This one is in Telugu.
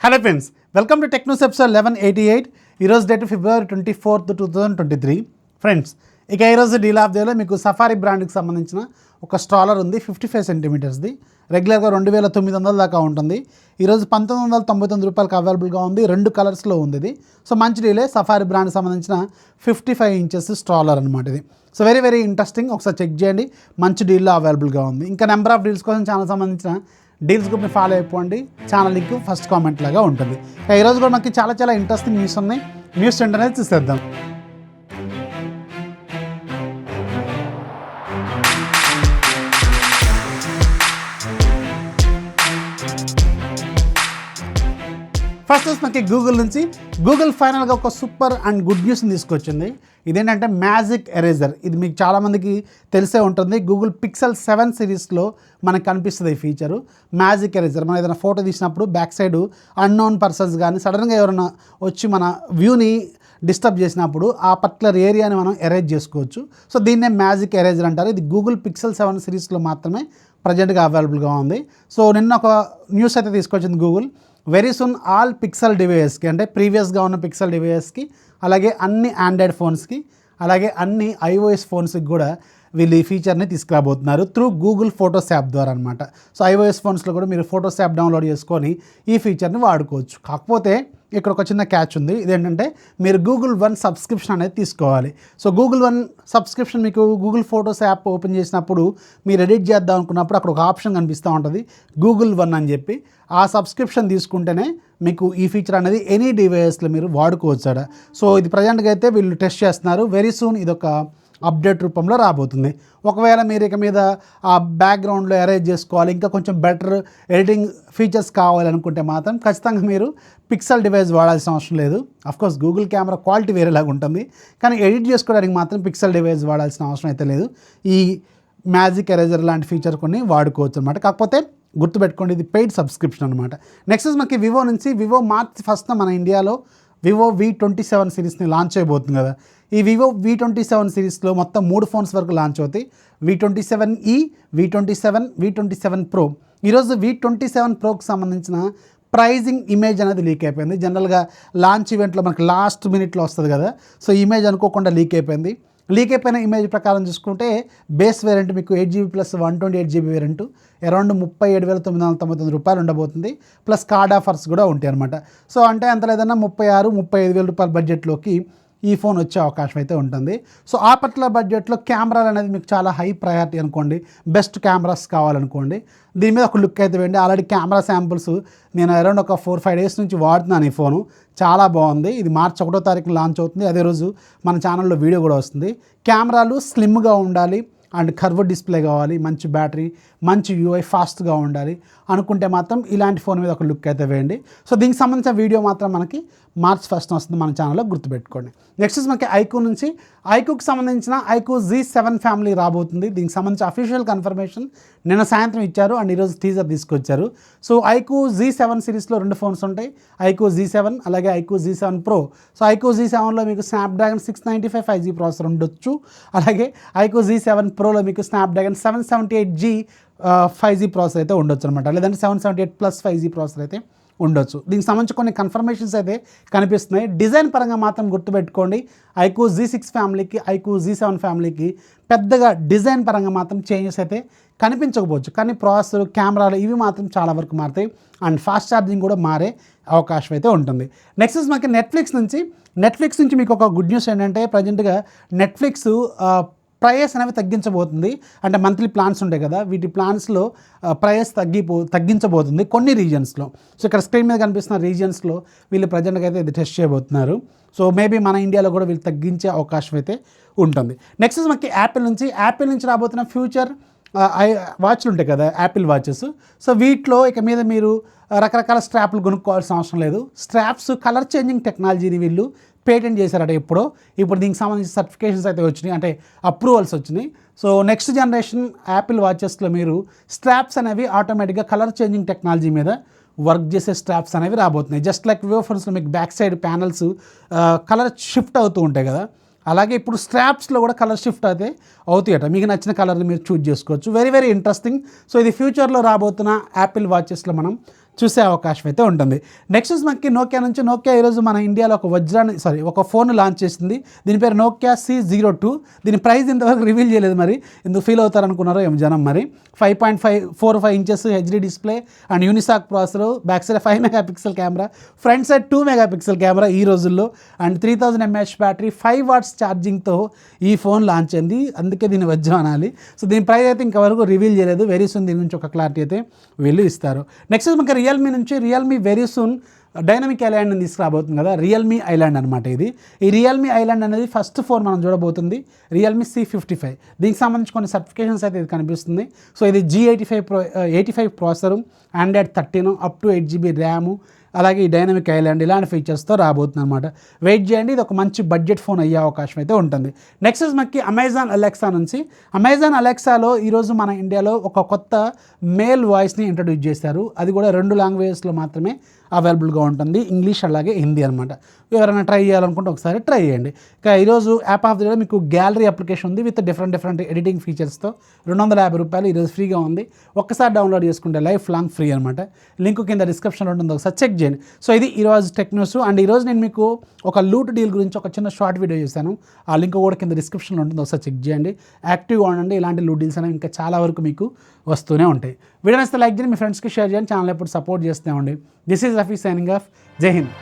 Hello friends, welcome to Technos episode 1188. ఈరోజు డేట్ February 24th, 2023. ఫ్రెండ్స్, ఇక ఈరోజు డీల్ ఆఫ్ డేలో మీకు సఫారీ బ్రాండ్కి సంబంధించిన ఒక స్ట్రాలర్ ఉంది, 55 సెంటీమీటర్స్ది. రెగ్యులర్గా 2900 దాకా ఉంటుంది. ఈరోజు 1999 రూపాయలకి అవైలబుల్గా ఉంది. 2 కలర్స్లో ఉంది ఇది. సో మంచి డీలే. సఫారీ బ్రాండ్కి సంబంధించిన 55 ఇంచెస్ స్ట్రాలర్ అనమాట ఇది. So very interesting. ఒకసారి చెక్ చేయండి, మంచి డీల్లో అవైలబుల్గా ఉంది. ఇంకా నెంబర్ ఆఫ్ డీల్స్ కోసం ఛానల్ సంబంధించిన డీల్స్ గ్రూప్ని ఫాలో అయిపోండి. ఛానల్ లింక్ ఫస్ట్ కామెంట్ లాగా ఉంటుంది. ఈరోజు కూడా మనకి చాలా ఇంట్రెస్టింగ్ న్యూస్ ఉన్నాయి. న్యూస్ ట్రెండ్ అనేది చూసేద్దాం. ఫస్ట్ మనకి గూగుల్ నుంచి గూగుల్ ఫైనల్గా ఒక సూపర్ అండ్ గుడ్ న్యూస్ని తీసుకొచ్చింది. ఇదేంటంటే మ్యాజిక్ ఎరేజర్. ఇది మీకు చాలామందికి తెలిసే ఉంటుంది. గూగుల్ పిక్సెల్ 7 సిరీస్లో మనకు కనిపిస్తుంది ఈ ఫీచరు, మ్యాజిక్ ఎరేజర్. మనం ఏదైనా ఫోటో తీసినప్పుడు బ్యాక్ సైడ్ అన్నోన్ పర్సన్స్ కానీ సడన్గా ఎవరైనా వచ్చి మన వ్యూని డిస్టర్బ్ చేసినప్పుడు ఆ పర్టికులర్ ఏరియాని మనం ఎరేజ్ చేసుకోవచ్చు. సో దీన్నే మ్యాజిక్ ఎరేజర్ అంటారు. ఇది గూగుల్ పిక్సెల్ 7 సిరీస్లో మాత్రమే ప్రజెంట్గా అవైలబుల్గా ఉంది. సో నిన్న ఒక న్యూస్ అయితే తీసుకొచ్చింది Google. Very soon all Pixel డివైజెస్కి, అంటే ప్రీవియస్గా ఉన్న పిక్సెల్ డివైజెస్కి, అలాగే అన్ని ఆండ్రాయిడ్ ఫోన్స్కి, అలాగే అన్ని iOS ఫోన్స్కి కూడా వీళ్ళు ఈ ఫీచర్ని తీసుకురాబోతున్నారు త్రూ గూగుల్ ఫొటోస్ యాప్ ద్వారా అనమాట. సో iOS ఫోన్స్లో కూడా మీరు ఫొటోస్ యాప్ డౌన్లోడ్ చేసుకొని ఈ ఫీచర్ని వాడుకోవచ్చు. కాకపోతే ఇక్కడ ఒక చిన్న క్యాచ్ ఉంది. ఇదేంటంటే మీరు గూగుల్ వన్ సబ్స్క్రిప్షన్ అనేది తీసుకోవాలి. సో గూగుల్ వన్ సబ్స్క్రిప్షన్ మీకు గూగుల్ ఫొటోస్ యాప్ ఓపెన్ చేసినప్పుడు మీరు ఎడిట్ చేద్దాం అనుకున్నప్పుడు అక్కడ ఒక ఆప్షన్ కనిపిస్తూ ఉంటుంది, గూగుల్ వన్ అని చెప్పి. ఆ సబ్స్క్రిప్షన్ తీసుకుంటేనే మీకు ఈ ఫీచర్ అనేది ఎనీ డివైస్లో మీరు వాడుకోవచ్చు. సో ఇది ప్రజెంట్గా అయితే వీళ్ళు టెస్ట్ చేస్తున్నారు. వెరీ సూన్ ఇదొక అప్డేట్ రూపంలో రాబోతుంది. ఒకవేళ మీరు ఇక మీద ఆ బ్యాక్గ్రౌండ్లో అరేంజ్ చేసుకోవాలి, ఇంకా కొంచెం బెటర్ ఎడిటింగ్ ఫీచర్స్ కావాలనుకుంటే మాత్రం ఖచ్చితంగా మీరు పిక్సెల్ డివైస్ వాడాల్సిన అవసరం లేదు. అఫ్కోర్స్ గూగుల్ కెమెరా క్వాలిటీ వేరేలాగా ఉంటుంది, కానీ ఎడిట్ చేసుకోవడానికి మాత్రం పిక్సెల్ డివైస్ వాడాల్సిన అవసరం అయితే లేదు. ఈ మ్యాజిక్ ఎరేజర్ లాంటి ఫీచర్ కొన్ని వాడుకోవచ్చు అనమాట. కాకపోతే గుర్తుపెట్టుకోండి, ఇది పెయిడ్ సబ్స్క్రిప్షన్ అనమాట. నెక్స్ట్ మనకి వివో నుంచి వివో March 1st మన ఇండియాలో వివో V27 సిరీస్ని లాంచ్ చేయబోతుంది కదా. ఈ వివో V27 సిరీస్లో మొత్తం 3 ఫోన్స్ వరకు లాంచ్ అవుతాయి. V27e, V27, V27 Pro. ఈరోజు V27 Proకి సంబంధించిన ప్రైజింగ్ ఇమేజ్ అనేది లీక్ అయిపోయింది. జనరల్గా లాంచ్ ఈవెంట్లో మనకి లాస్ట్ మినిట్లో వస్తుంది కదా. సో ఇమేజ్ అనుకోకుండా లీక్ అయిపోయింది. లీక్ అయిపోయిన ఇమేజ్ ప్రకారం చూసుకుంటే బేస్ వేరియంట్ మీకు 8GB plus 128GB variant around 37,999 రూపాయలు ఉండబోతుంది. ప్లస్ కార్డ్ ఆఫర్స్ కూడా ఉంటాయి అనమాట. సో అంటే అంత లేదన్నా 36,000-35,000 రూపాయల బడ్జెట్లోకి ఈ ఫోన్ వచ్చే అవకాశం అయితే ఉంటుంది. సో ఆ పర్టికులర్ బడ్జెట్లో కెమెరాలు అనేది మీకు చాలా హై ప్రయారిటీ అనుకోండి, బెస్ట్ కెమెరాస్ కావాలనుకోండి, దీని మీద ఒక లుక్ అయితే వేయండి. ఆల్రెడీ కెమెరా శాంపుల్స్ నేను అరౌండ్ ఒక 4-5 డేస్ నుంచి వాడుతున్నాను. ఈ ఫోను చాలా బాగుంది. ఇది March 1వ తారీఖున లాంచ్ అవుతుంది. అదే రోజు మన ఛానల్లో వీడియో కూడా వస్తుంది. కెమెరాలు స్లిమ్గా ఉండాలి అండ్ కర్వ్ డిస్ప్లే కావాలి, మంచి బ్యాటరీ, మంచి UI, ఫాస్ట్గా ఉండాలి అనుకుంటే మాత్రం ఇలాంటి ఫోన్ మీద ఒక లుక్ అయితే వేయండి. సో దీనికి సంబంధించిన వీడియో మాత్రం మనకి March 1st వస్తుంది మన ఛానల్లో, గుర్తుపెట్టుకోండి. నెక్స్ట్ మనకి iQOO నుంచి iQOOకి సంబంధించిన iQOO Z7 ఫ్యామిలీ రాబోతుంది. దీనికి సంబంధించిన అఫీషియల్ కన్ఫర్మేషన్ నిన్న సాయంత్రం ఇచ్చారు అండ్ ఈరోజు టీజర్ తీసుకొచ్చారు. సో iQOO Z7 సిరీస్లో 2 ఫోన్స్ ఉంటాయి, iQOO Z7 అలాగే iQOO Z7 Pro. So iQOO Z7లో మీకు స్నాప్డ్రాగన్ 695 5G ప్రాసెసర్ ఉండొచ్చు. అలాగే iQOO Z7 Proలో మీకు స్నాప్డ్రాగన్ 778G 5G ప్రాసెసర్ అయితే ఉండొచ్చు అనమాట. లేదంటే 778+ 5G ప్రాసెసర్ అయితే ఉండొచ్చు. దీనికి సంబంధించి కొన్ని కన్ఫర్మేషన్స్ అయితే కనిపిస్తున్నాయి. డిజైన్ పరంగా మాత్రం గుర్తుపెట్టుకోండి, iQOO Z6 ఫ్యామిలీకి iQOO Z7 ఫ్యామిలీకి పెద్దగా డిజైన్ పరంగా మాత్రం చేంజెస్ అయితే కనిపించకపోవచ్చు, కానీ ప్రాసెసర్, కెమెరాలు ఇవి మాత్రం చాలా వరకు మారుతాయి అండ్ ఫాస్ట్ ఛార్జింగ్ కూడా మారే అవకాశం అయితే ఉంటుంది. నెక్స్ట్ మనకి నెట్ఫ్లిక్స్ నుంచి మీకు ఒక గుడ్ న్యూస్ ఏంటంటే ప్రజెంట్గా నెట్ఫ్లిక్స్ ప్రైస్ అనేవి తగ్గించబోతుంది. అంటే మంత్లీ ప్లాన్స్ ఉంటాయి కదా, వీటి ప్లాన్స్లో ప్రైస్ తగ్గించబోతుంది కొన్ని రీజియన్స్లో. సో ఇక్కడ స్క్రీన్ మీద కనిపిస్తున్న రీజియన్స్లో వీళ్ళు ప్రజెంట్గా అయితే ఇది టెస్ట్ చేయబోతున్నారు. సో మేబీ మన ఇండియాలో కూడా వీళ్ళు తగ్గించే అవకాశం అయితే ఉంటుంది. నెక్స్ట్ మనకి యాపిల్ నుంచి రాబోతున్న ఫ్యూచర్ వాచ్లు ఉంటాయి కదా, యాపిల్ వాచెస్. సో వీటిలో ఇక మీద మీరు రకరకాల స్ట్రాప్లు కొనుక్కోవాల్సిన అవసరం లేదు. స్ట్రాప్స్ కలర్ చేంజింగ్ టెక్నాలజీని వీళ్ళు పేటెంట్ చేశారట ఇప్పుడు దీనికి సంబంధించిన సర్టిఫికేషన్స్ అయితే వచ్చినాయి, అంటే అప్రూవల్స్ వచ్చినాయి. సో నెక్స్ట్ జనరేషన్ యాపిల్ వాచెస్లో మీరు స్ట్రాప్స్ అనేవి ఆటోమేటిక్గా కలర్ చేంజింగ్ టెక్నాలజీ మీద వర్క్ చేసే స్ట్రాప్స్ అనేవి రాబోతున్నాయి. జస్ట్ లైక్ వివో ఫోన్స్లో మీకు back side panels colour shift అవుతూ ఉంటాయి కదా, అలాగే ఇప్పుడు స్ట్రాప్స్లో కూడా కలర్ షిఫ్ట్ అయితే అవుతాయట. మీకు నచ్చిన కలర్ని మీరు చూజ్ చేసుకోవచ్చు. Very interesting. సో ఇది ఫ్యూచర్లో రాబోతున్న యాపిల్ వాచెస్లో మనం చూసే అవకాశం అయితే ఉంటుంది. నెక్స్ట్ మనకి నోకియా నుంచి ఈరోజు మన ఇండియాలో ఒక ఫోన్ లాంచ్ చేసింది. దీని పేరు నోకియా C02. దీని ప్రైస్ ఇంతవరకు రివీల్ చేయలేదు. మరి ఎందుకు ఫీల్ అవుతారనుకున్నారో ఏం జనం. మరి 5.45 inches HD display and Unisoc processor, back side 5 megapixel camera, front side 2 megapixel camera ఈ రోజుల్లో, అండ్ 3000 mAh బ్యాటరీ, 5 వాట్స్ ఛార్జింగ్తో ఈ ఫోన్ లాంచ్ అయింది. అందుకే దీన్ని వజ్రం అనాలి. సో దీని ప్రైస్ అయితే ఇంతవరకు రివీల్ చేయలేదు. వెరీ సూన్ దీని నుంచి ఒక క్లారిటీ అయితే వీళ్ళు ఇస్తారు. నెక్స్ట్ మనకి Realme very soon dynamic island అని తీసుకురాబోతుంది కదా, రియల్మీ ఐలాండ్ అనమాట ఇది. ఈ రియల్మీ ఐలాండ్ అనేది ఫస్ట్ ఫోన్ మనం చూడబోతుంది, రియల్మీ C55. దీనికి సంబంధించి కొన్ని సర్టిఫికేషన్స్ అయితే ఇది కనిపిస్తుంది. సో ఇది G85 processor, Android 13, up to 8GB RAM, అలాగే ఈ డైనమిక్ ఐలాండ్ ఇలాంటి ఫీచర్స్తో రాబోతుంది అనమాట. వెయిట్ చేయండి, ఇది ఒక మంచి బడ్జెట్ ఫోన్ అయ్యే అవకాశం అయితే ఉంటుంది. నెక్స్ట్ మనకి అమెజాన్ అలెక్సా నుంచి. అమెజాన్ అలెక్సాలో ఈరోజు మన ఇండియాలో ఒక కొత్త మేల్ వాయిస్ని ఇంట్రడ్యూస్ చేశారు. అది కూడా 2 లాంగ్వేజెస్లో మాత్రమే అవైలబుల్గా ఉంటుంది, ఇంగ్లీష్ అలాగే హిందీ అనమాట. ఎవరైనా ట్రై చేయాలనుకుంటే ఒకసారి ట్రై చేయండి. ఇక ఈరోజు యాప్ ఆఫ్ ది డే మీకు గ్యాలరీ అప్లికేషన్ ఉంది విత్ డిఫరెంట్ ఎడిటింగ్ ఫీచర్స్తో. 250 రూపాయలు ఈరోజు ఫ్రీగా ఉంది. ఒక్కసారి డౌన్లోడ్ చేసుకుంటే లైఫ్ లాంగ్ ఫ్రీ అనమాట. లింక్ కింద డిస్క్రిప్షన్లో ఉంటుంది, ఒకసారి చెక్ చేయండి. సో ఇది ఈరోజు టెక్ న్యూస్. అండ్ ఈరోజు నేను మీకు ఒక లూట్ డీల్ గురించి ఒక చిన్న షార్ట్ వీడియో చేశాను. ఆ లింక్ కూడా కింద డిస్క్రిప్షన్లో ఉంటుంది, ఒకసారి చెక్ చేయండి. యాక్టివ్గా ఉండండి, ఇలాంటి లూట్ డీల్స్ అనేవి ఇంకా చాలా వరకు మీకు వస్తూనే ఉంటాయి. వీడియో నచ్చితే లైక్ చేయండి, మీ ఫ్రెండ్స్కి షేర్ చేయండి, ఛానల్ ఎప్పుడు సపోర్ట్ చేస్తూనే ఉండి. This is Rafi signing off. జై హింద్.